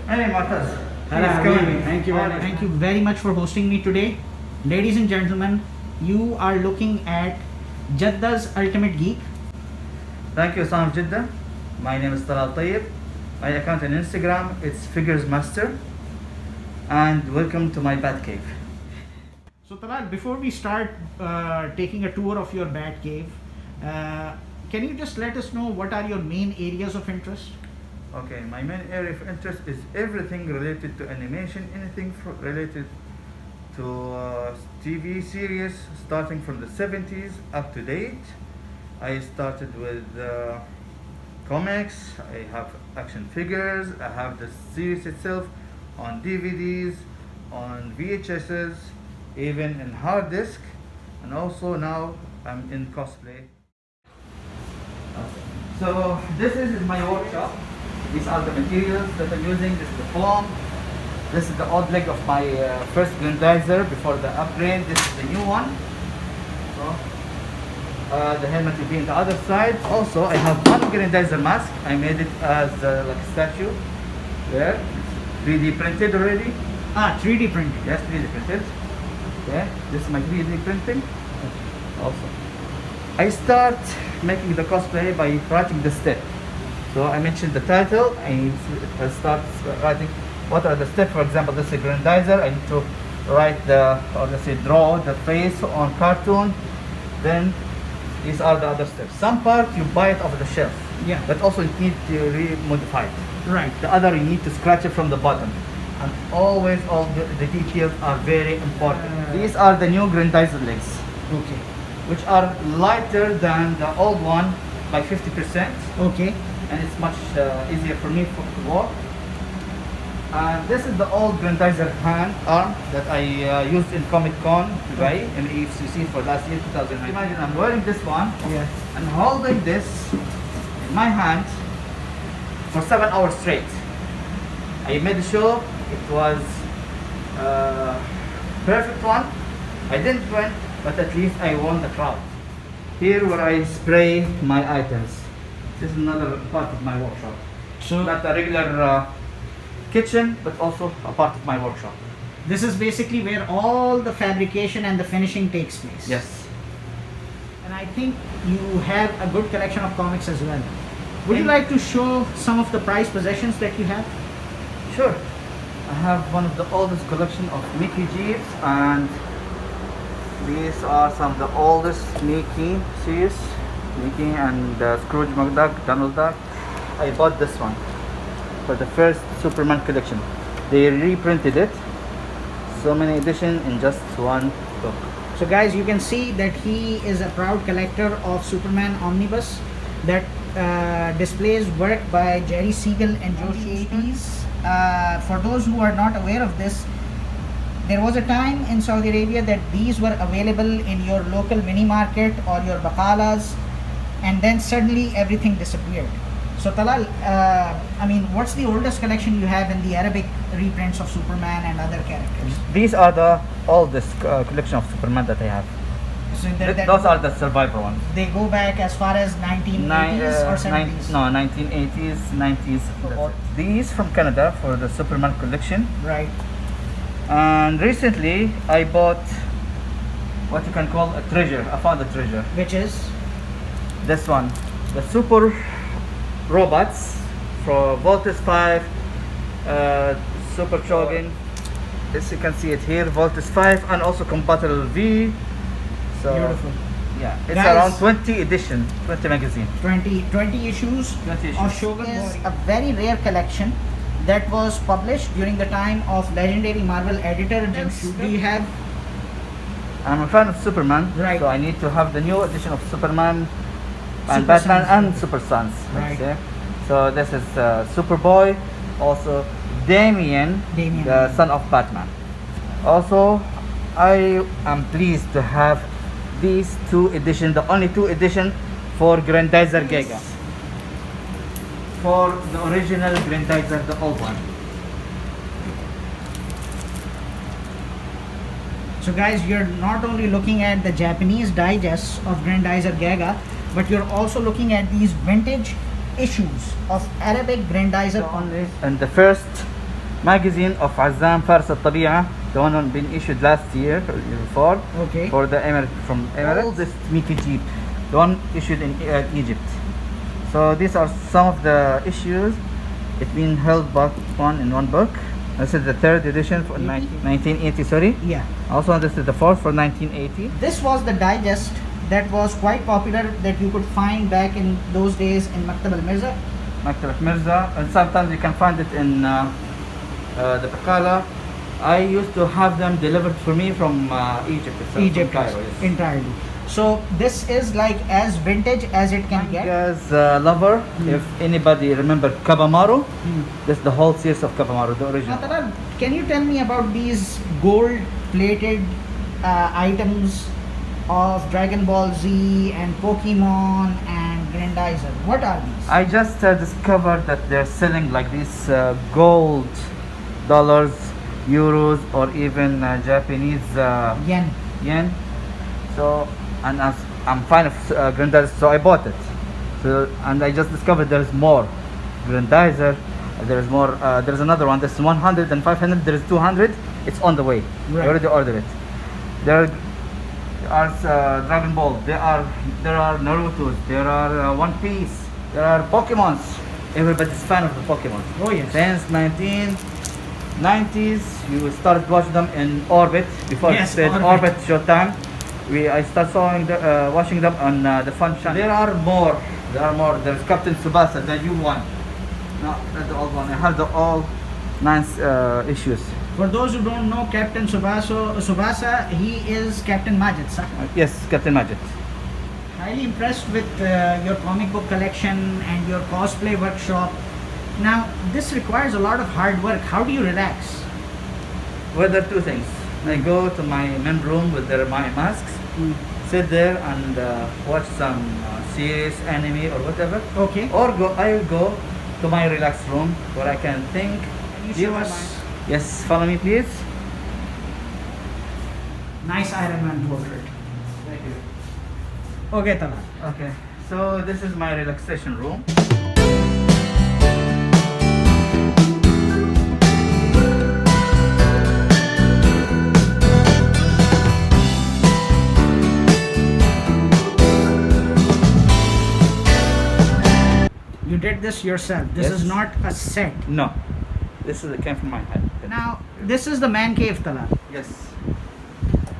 Hey, Martaz. Hello, Please come in. Thank you very much for hosting me today. Ladies and gentlemen, you are looking at Jeddah's Ultimate Geek. Thank you, son of Jeddah. My name is Talal Tayyib. My account on Instagram it's Figures Master. And welcome to my bat cave. So Talal, before we start taking a tour of your bat cave, can you just let us know what are your main areas of interest? Okay, my main area of interest is everything related to animation, anything related to TV series, starting from the 70s up to date. I started with comics, I have action figures, I have the series itself on DVDs, on VHSs, even in hard disk, and also now I'm in cosplay. So this is my workshop. These are the materials that I'm using. This is the foam. This is the old leg of my first grandizer before the upgrade. This is the new one. So, the helmet will be on the other side. Also, I have one grandizer mask. I made it as like a statue. There, 3D printed already. 3D printing. Yes, 3D printed. Okay, this is my 3D printing. Also, I start making the cosplay by writing the step. So I mentioned the title. I start writing what are the steps. For example, this is a grandizer. I need to write or let's say draw the face on cartoon. Then these are the other steps. Some part you buy it off the shelf. Yeah. But also you need to re-modify it. Right. The other you need to scratch it from the bottom. And always all the details are very important. These are the new grandizer legs. Okay. Which are lighter than the old one by 50%. Okay. And it's much easier for me to walk. And this is the old grandizer arm that I used in Comic Con Dubai in EFCC for last year 2009. Imagine I'm wearing this one and holding this in my hand for 7 hours straight. I made sure it was perfect one. I didn't win, but at least I won the crowd. Here where I spray my items. This is another part of my workshop. So Not a regular kitchen, but also a part of my workshop. this is basically where all the fabrication and the finishing takes place. Yes. And I think you have a good collection of comics as well. Would you like to show some of the prized possessions that you have? Sure. I have one of the oldest collection of Mickey Jeeps, and these are some of the oldest Mickey series. Mickey and Scrooge McDuck, Donald Duck. I bought this one for the first Superman collection. They reprinted it, so many editions in just one book. So guys, you can see that he is a proud collector of Superman Omnibus that displays work by Jerry Siegel and Joshi 80s. For those who are not aware of this, there was a time in Saudi Arabia that these were available in your local mini market or your bakalas, and then suddenly everything disappeared. So Talal, I mean, what's the oldest collection you have in the Arabic reprints of Superman and other characters? These are the oldest collection of Superman that I have. So Those are the survivor ones. they go back as far as 1980s or 70s? No, 1980s, 90s. These from Canada for the Superman collection. Right. And recently I bought what you can call a treasure. I found a treasure. Which is? This one, the super robots for Voltus 5, Super Chogging. As you can see it here, Voltus 5 and also compatible V. So Beautiful. yeah, it's Guys, around 20 edition, 20 magazine. 20 issues 20 issues. of Shogun is a very rare collection that was published during the time of legendary Marvel editor Jim Shooter. Do you have? I'm a fan of Superman, Right. so I need to have the new edition of Superman and Super Batman Sons. and Super Sons. Right. Okay? So this is Superboy, also Damien, the son of Batman. Also, I am pleased to have these two editions, the only two edition for Grandizer Giga. For the original Grandizer, the old one. So guys, you're not only looking at the Japanese digests of Grandizer Gaga, but you're also looking at these vintage issues of Arabic Grandizer. Only and the first magazine of Azam Fars al-Tabi'a, the one been issued last year or year before, Okay. for the from Emirates. Old. This Mickey Jeep, the one issued in Egypt. So these are some of the issues. It's been held back in one book. This is the third edition for 1980. Sorry. Yeah. Also, this is the fourth for 1980. This was the digest that was quite popular that you could find back in those days in Maktab al-Mirza. Maktabat Mirza, and sometimes you can find it in the Baqala. I used to have them delivered for me from Egypt itself, Egypt from Cairo, yes. entirely. So this is like as vintage as it can get. As a lover, if anybody remember Kabamaru, this is the whole series of Kabamaru, the original. Now, Talal, can you tell me about these gold-plated items of Dragon Ball Z and Pokemon and Grandizer? What are these? I just discovered that they're selling like these gold dollars, euros, or even Japanese Yen. So, and I'm fan of Grandizer, so I bought it. So, and I just discovered there's more Grandizer. There's more. There's another one. There's 100 and 500. There's 200. It's on the way. Right. I already ordered it. There are Dragon Ball. There are Naruto's. There are One Piece. There are Pokemons. Everybody's fan of the Pokemon. Oh yes. Since 1990s, you started watching them in Orbit before Yes, it said Orbit. Orbit Showtime. I started watching them on the Fun Channel. There are more. There's Captain Tsubasa, the new one. No, not the old one. I have the all 9 issues. For those who don't know, Captain Tsubasa, he is Captain Majid, sir. Yes, Captain Majid. Highly impressed with your comic book collection and your cosplay workshop. Now, this requires a lot of hard work. How do you relax? Well, there are two things. I go to my main room with my masks, sit there and watch some series, anime or whatever. Okay. Or I will go to my relaxed room where I can think. Can you show us? Yes, follow me please. Nice Iron Man portrait. Thank you. Okay, Talal. Okay, so this is my relaxation room. You did this yourself. This is Yes. not a set. No, this came from my head. Now, this is the man cave, Talal. Yes.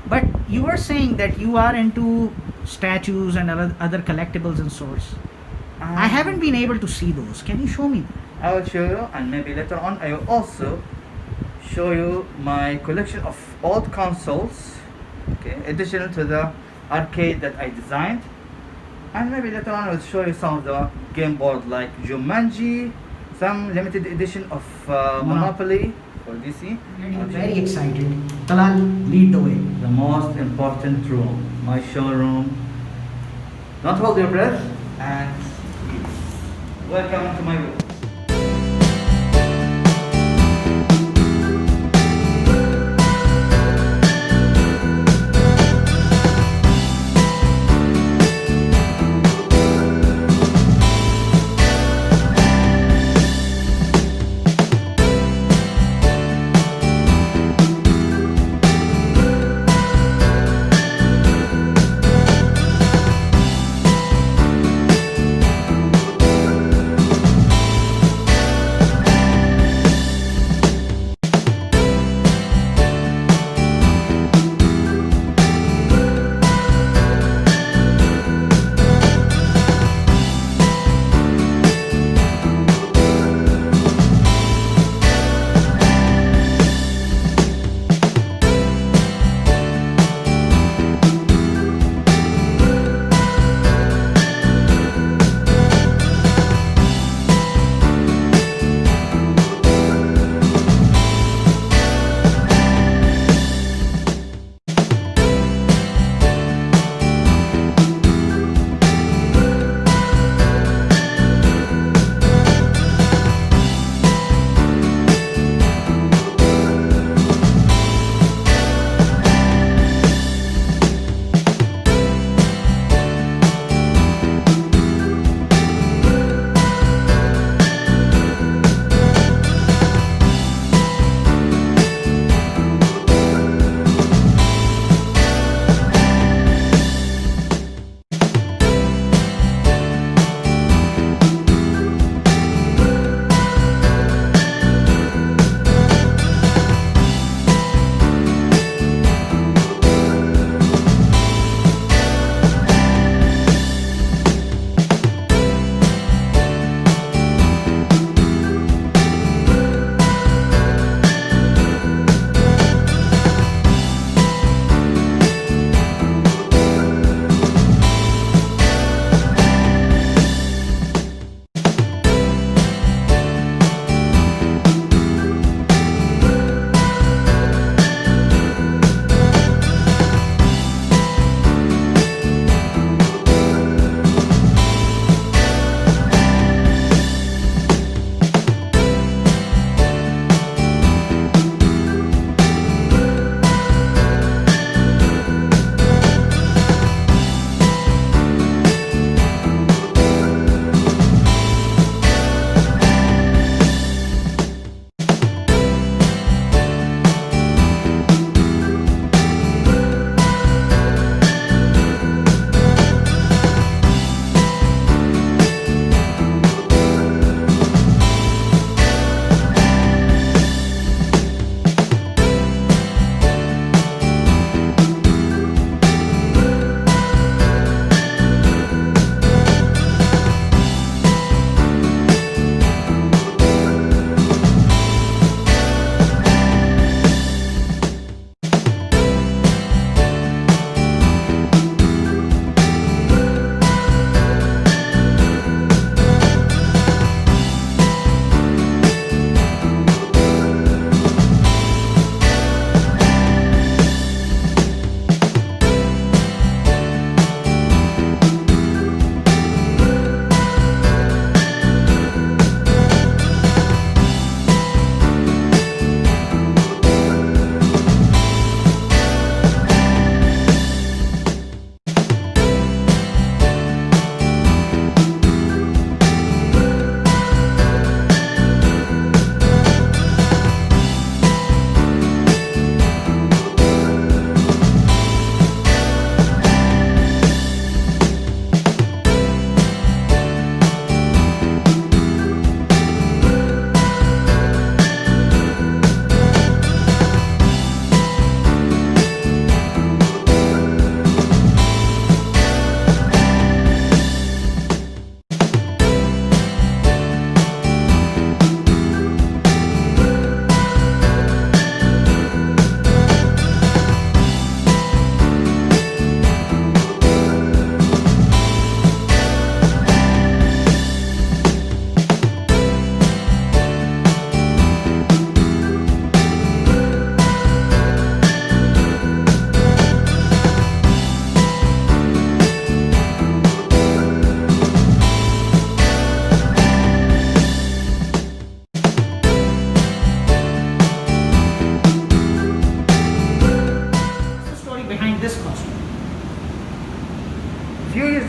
But you were saying that you are into statues and other collectibles and sorts. I haven't been able to see those. Can you show me? I will show you, and maybe later on I will also show you my collection of old consoles, okay, additional to the arcade that I designed, and maybe later on I will show you some of the game board like Jumanji, some limited edition of Monopoly for DC. I'm very excited. Talal, lead the way. The most important room, my showroom. Don't hold your breath, and welcome to my room.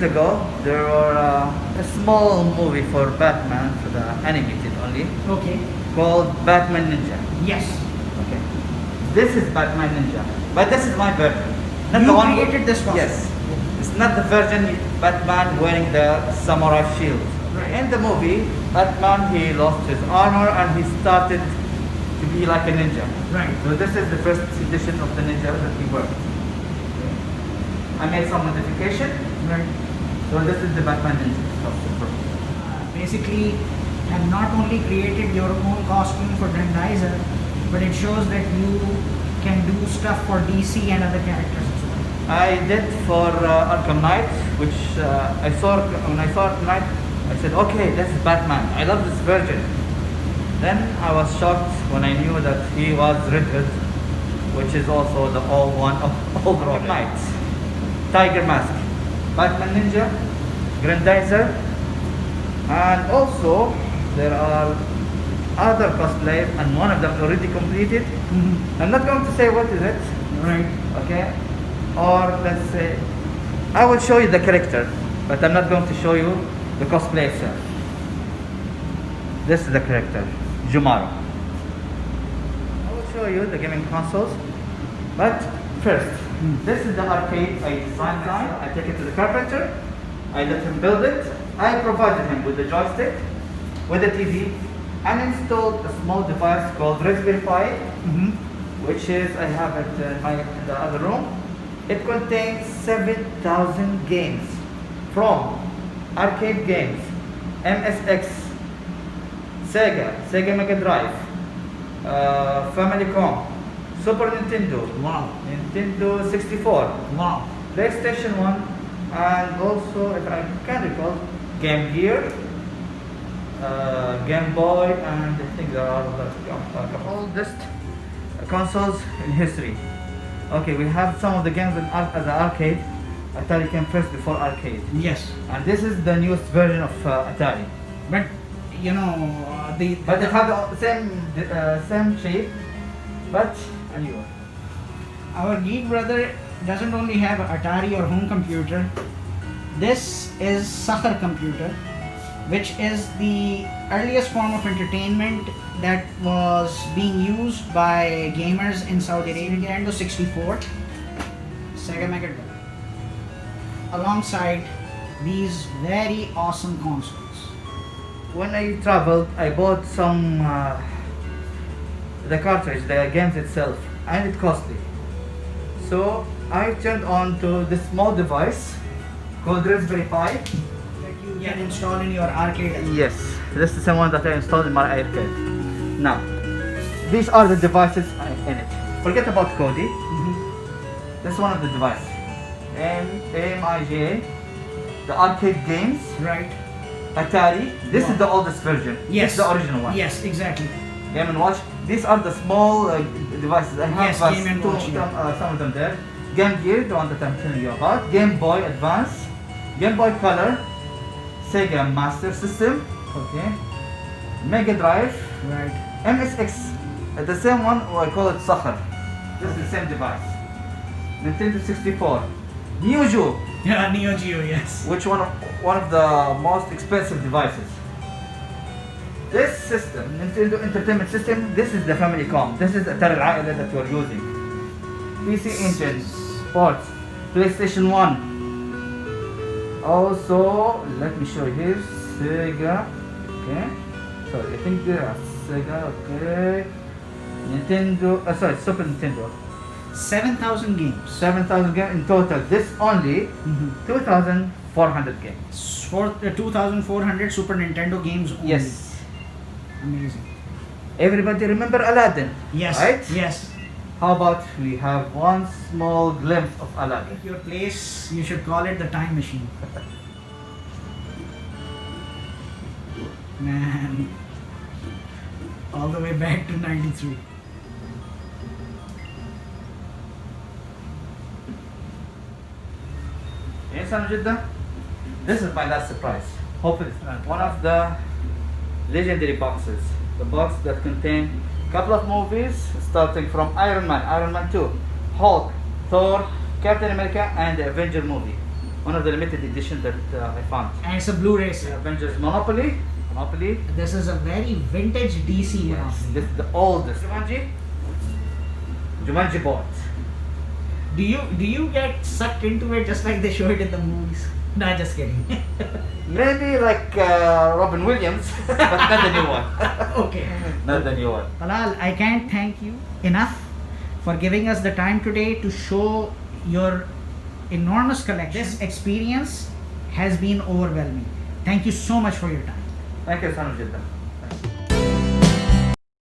ago, there were a small movie for Batman, for the animated only, Okay. called Batman Ninja. Yes. Okay. This is Batman Ninja, but this is my version. Not You the one created this costume? Yes. It's not the version Batman wearing the samurai shield. Right. In the movie, Batman he lost his armor and he started to be like a ninja. Right. So this is the first edition of the ninja that he worked. I made some modification. Right. So this is the Batman ninja costume. Basically, have not only created your own costume for Grandizer, but it shows that you can do stuff for DC and other characters as well. I did for Arkham Knight, which I saw when I saw Arkham Knight. I said, okay, this is Batman. I love this version. Then I was shocked when I knew that he was Red Hood, which is also the old one of old Arkham Knight. Tiger Mask, Batman Ninja, Grandizer, and also there are other cosplays, and one of them already completed. Mm-hmm. I'm not going to say what is it. Right. Okay, or let's say I will show you the character, but I'm not going to show you the cosplay itself. This is the character, Jumaro. I will show you the gaming consoles, but first, this is the arcade I designed. I take it to the carpenter, I let him build it, I provided him with the joystick, with the TV, and installed a small device called Raspberry Pi, Mm-hmm. which is, I have it in the other room. It contains 7,000 games, from arcade games, MSX, Sega Mega Drive, Famicom, Super Nintendo, Wow. Nintendo 64, Wow. PlayStation 1, and also, if I can recall, Game Gear, Game Boy, and I think there are the oldest consoles in history. Okay, we have some of the games as an arcade. Atari came first before arcade, Yes. and this is the newest version of Atari. But you know But it had the same shape, but a newer. our geek brother doesn't only have an Atari or home computer. This is Sakhar computer, which is the earliest form of entertainment that was being used by gamers in Saudi Arabia. Nintendo 64, Sega Mega Drive, alongside these very awesome consoles. When I traveled, I bought some the cartridge, the games itself, and it's costly. So I turned on to this small device called Raspberry Pi. That you can install in your arcade. as well. Yes, this is the same one that I installed in my arcade. Now, these are the devices in it. Forget about Kodi. Mhm. This is one of the devices. AMIGA, the arcade games, Right. Atari. This Wow. is the oldest version. Yes. This is the original one. Yes, exactly. Game and Watch. These are the small devices. I have Yes, Game and Watch, yeah. some of them there. Game Gear, the one that I'm telling you about. Game Boy Advance, Game Boy Color, Sega Master System, okay, Mega Drive, Right. MSX, the same one, or I call it Sakhar. This is the same device. Nintendo 64, Neo Geo, Yeah, Neo Geo, yes. which one of the most expensive devices. This system, Nintendo Entertainment System, this is the Famicom. This is Atari Al-Aila that you're using. PC Engine, ports, PlayStation 1. Also, let me show you here, Sega, okay. So I think there are Sega, okay. Nintendo, Super Nintendo. 7,000 games. 7,000 games in total. This only Mhm. 2,400 games. For 2,400 Super Nintendo games only. Yes. Amazing. Everybody remember Aladdin? Yes. Right? Yes. How about we have one small glimpse of Aladdin? Your place, you should call it the time machine. Man. All the way back to 93. Yes, Jeddah. This is my last surprise. Hopefully it's not one of the legendary boxes. The box that contains a couple of movies starting from Iron Man, Iron Man 2, Hulk, Thor, Captain America, and the Avenger movie. One of the limited edition that I found. And it's a Blu-ray set. Avengers Monopoly. This is a very vintage DC Monopoly. This is the oldest. Jumanji board. Do you get sucked into it just like they show it in the movies? No, just kidding. Maybe like Robin Williams, but not the new one. Okay. Not the new one. Talal, I can't thank you enough for giving us the time today to show your enormous collection. This experience has been overwhelming. Thank you so much for your time. Thank you, son of Jeddah.